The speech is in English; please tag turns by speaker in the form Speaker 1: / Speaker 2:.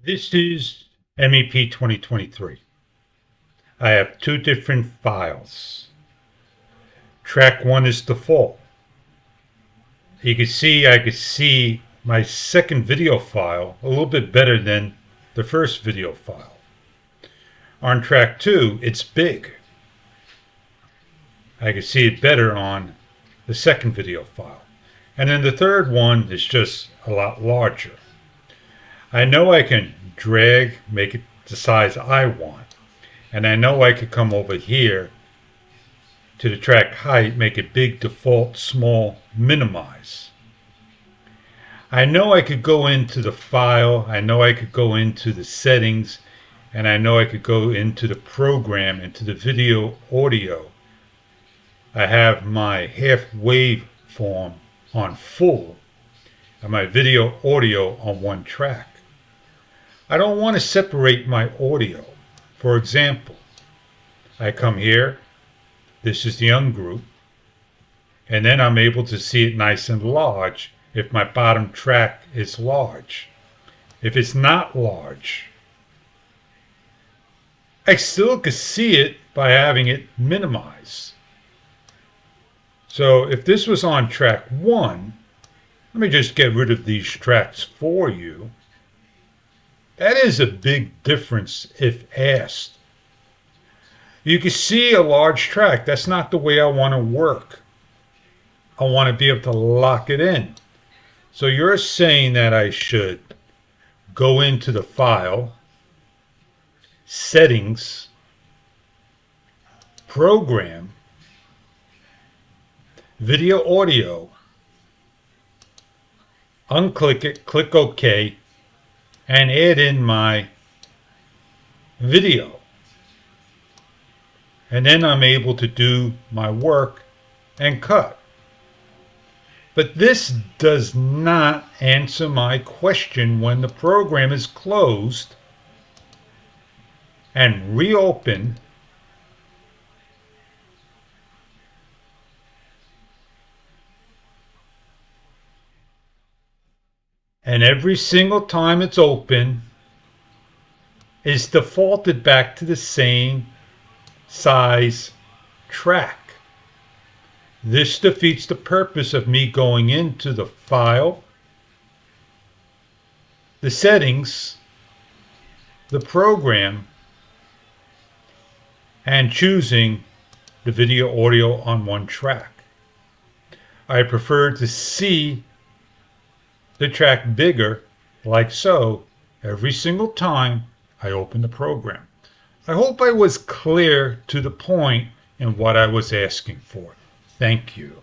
Speaker 1: This is MEP 2023. I have two different files. Track 1 is default. You can see I could see my second video file a little bit better than the first video file. On track 2, it's big. I can see it better on the second video file. And then the third one is just a lot larger. I know I can drag, make it the size I want. And I know I could come over here to the track height, make it big, default, small, minimize. I know I could go into the file, I know I could go into the settings, and I know I could go into the program, into the video audio. I have my half wave form on full and my video audio on one track. I don't want to separate my audio. For example, I come here, this is the ungroup, and then I'm able to see it nice and large if my bottom track is large. If it's not large, I still can see it by having it minimized. So if this was on track 1, let me just get rid of these tracks for you. That is a big difference if asked. You can see a large track. That's not the way I want to work. I want to be able to lock it in. So you're saying that I should go into the file, settings, program, video audio, unclick it, click OK, and add in my video. And then I'm able to do my work and cut. But this does not answer my question when the program is closed and reopened. And every single time it's open, it's defaulted back to the same size track. This defeats the purpose of me going into the file, the settings, the program, and choosing the video audio on one track. I prefer to see the track bigger, like so, every single time I open the program. I hope I was clear to the point in what I was asking for. Thank you.